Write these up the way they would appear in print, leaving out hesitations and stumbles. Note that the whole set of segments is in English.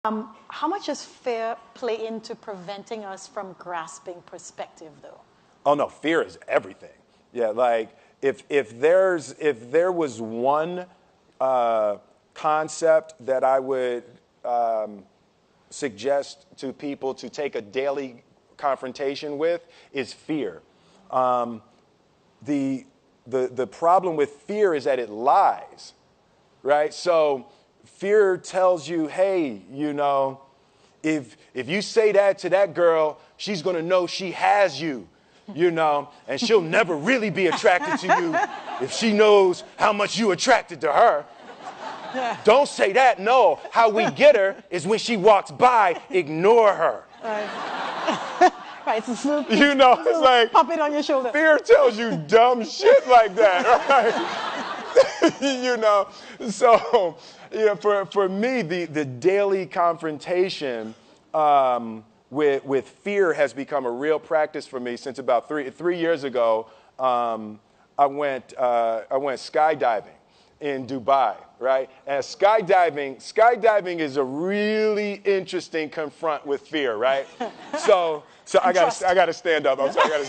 How much does fear play into preventing us from grasping perspective, though? Oh no, fear is everything. Yeah, like if there was one concept that I would suggest to people to take a daily confrontation with, is fear. The problem with fear is that it lies, right? So fear tells you, hey, if you say that to that girl, she's going to know she has you, and she'll never really be attracted to you if she knows how much you attracted to her. Don't say that. No, how we get her is when she walks by, ignore her. Right, it's a it's like pop it on your shoulder. Fear tells you dumb shit like that, right? So for me, the daily confrontation with fear has become a real practice for me since about three years ago. I went skydiving in Dubai, right? And skydiving is a really interesting confront with fear, right? So I gotta stand up. I'm sorry, I gotta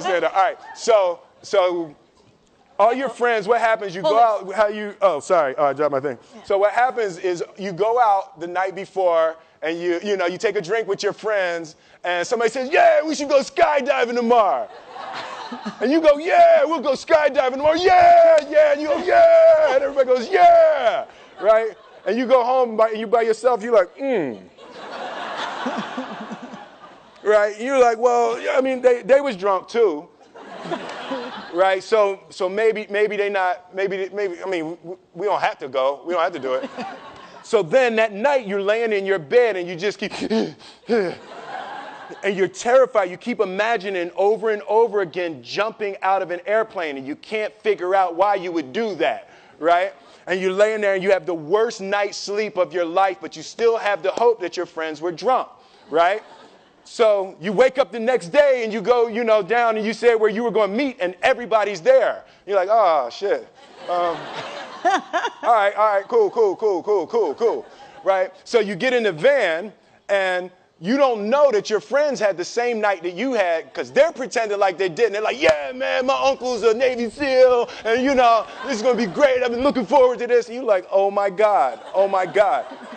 stand up. All right. So all your friends, what happens? You go out. Oh, sorry. I dropped my thing. Yeah. So what happens is you go out the night before and you take a drink with your friends, and somebody says, "Yeah, we should go skydiving tomorrow." And you go, "Yeah, we'll go skydiving tomorrow." "Yeah, yeah." And you go, "Yeah." And everybody goes, "Yeah." Right? And you go home and you by yourself. You're like, Right? You're like, well, I mean, they was drunk too. Right? So maybe they not, maybe, I mean, we don't have to go. We don't have to do it. So then that night you're laying in your bed and you just keep, and you're terrified. You keep imagining over and over again jumping out of an airplane, and you can't figure out why you would do that, right? And you're laying there and you have the worst night's sleep of your life, but you still have the hope that your friends were drunk, right? So you wake up the next day and you go, down and you say where you were going to meet, and everybody's there. You're like, oh, shit. All right, cool, right? So you get in the van and you don't know that your friends had the same night that you had, because they're pretending like they didn't. They're like, "Yeah, man, my uncle's a Navy SEAL, and this is going to be great. I've been looking forward to this." And you're like, oh my God.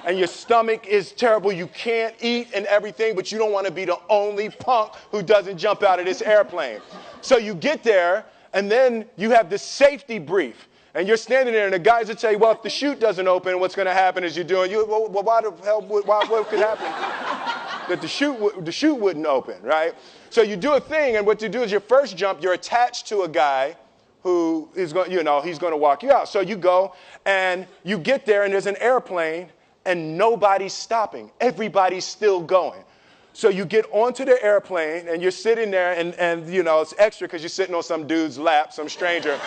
And your stomach is terrible. You can't eat and everything, but you don't want to be the only punk who doesn't jump out of this airplane. So you get there, and then you have this safety brief. And you're standing there, and the guys will tell you, well, if the chute doesn't open, what's going to happen is well, why the hell, what could happen? That the chute wouldn't open, right? So you do a thing, and what you do is your first jump, you're attached to a guy who is going, he's going to walk you out. So you go, and you get there, and there's an airplane, and nobody's stopping. Everybody's still going. So you get onto the airplane, and you're sitting there, and it's extra because you're sitting on some dude's lap, some stranger.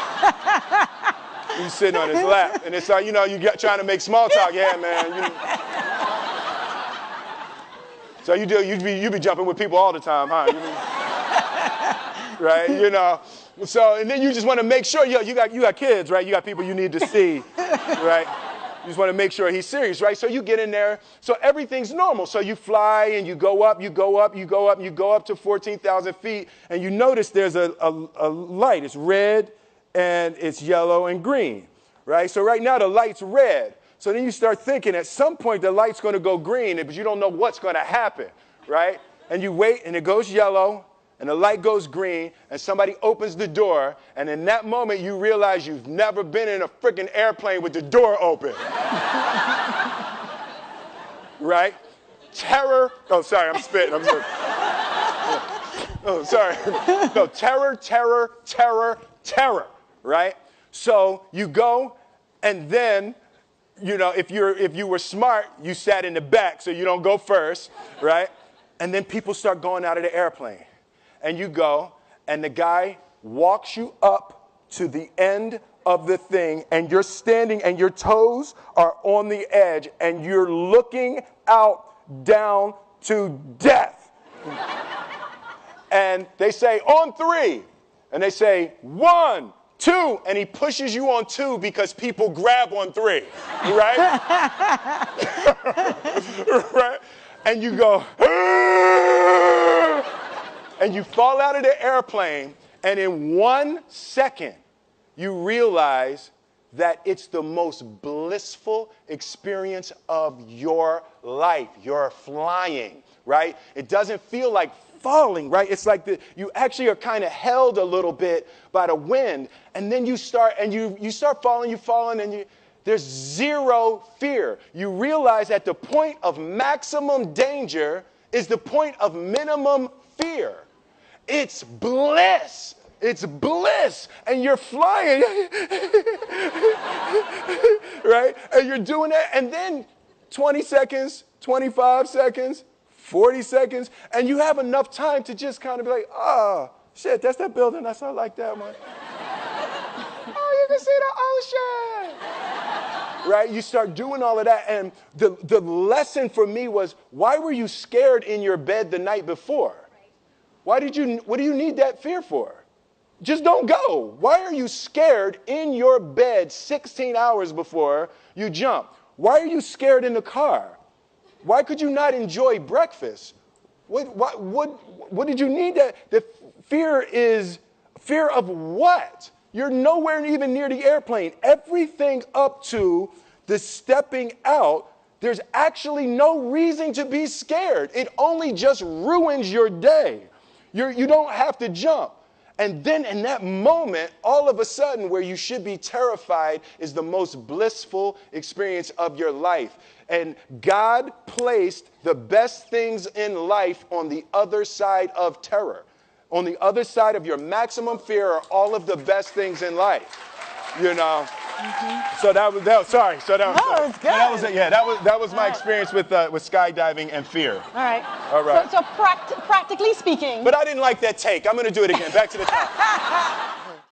You're sitting on his lap, and it's like, you're trying to make small talk. Yeah, man. So you be jumping with people all the time, huh? Right? So, and then you just want to make sure, you got kids, right? You got people you need to see, right? You just want to make sure he's serious, right? So you get in there. So everything's normal. So you fly and you go up to 14,000 feet, and you notice there's a light. It's red and it's yellow and green, right? So right now the light's red. So then you start thinking at some point the light's going to go green, but you don't know what's going to happen, right? And you wait, and it goes yellow, and the light goes green, and somebody opens the door, and in that moment you realize you've never been in a freaking airplane with the door open. Right? Terror. Oh, sorry, I'm spitting. I'm sorry. Oh, sorry. No, terror, right? So you go, and then, if you were smart, you sat in the back so you don't go first, right? And then people start going out of the airplane. And you go, and the guy walks you up to the end of the thing, and you're standing, and your toes are on the edge, and you're looking out down to death. And they say, on 3. And they say, 1, 2, and he pushes you on 2 because people grab on 3, right? Right? And you go, and you fall out of the airplane, and in 1 second, you realize that it's the most blissful experience of your life. You're flying, right? It doesn't feel like falling, right? It's like you actually are kind of held a little bit by the wind, and then you start falling, and there's zero fear. You realize that the point of maximum danger is the point of minimum fear. It's bliss. It's bliss. And you're flying. Right? And you're doing that. And then 20 seconds, 25 seconds, 40 seconds. And you have enough time to just kind of be like, oh, shit, that's that building. I saw like that one. Oh, you can see the ocean. Right? You start doing all of that. And the lesson for me was, why were you scared in your bed the night before? What do you need that fear for? Just don't go. Why are you scared in your bed 16 hours before you jump? Why are you scared in the car? Why could you not enjoy breakfast? What did you need that? The fear is fear of what? You're nowhere even near the airplane. Everything up to the stepping out, there's actually no reason to be scared. It only just ruins your day. You don't have to jump. And then in that moment, all of a sudden, where you should be terrified is the most blissful experience of your life. And God placed the best things in life on the other side of terror. On the other side of your maximum fear are all of the best things in life. You know? Mm-hmm. So that was sorry. So that was, no, it's good. That was my experience with skydiving and fear. All right. So practically speaking. But I didn't like that take. I'm going to do it again. Back to the top.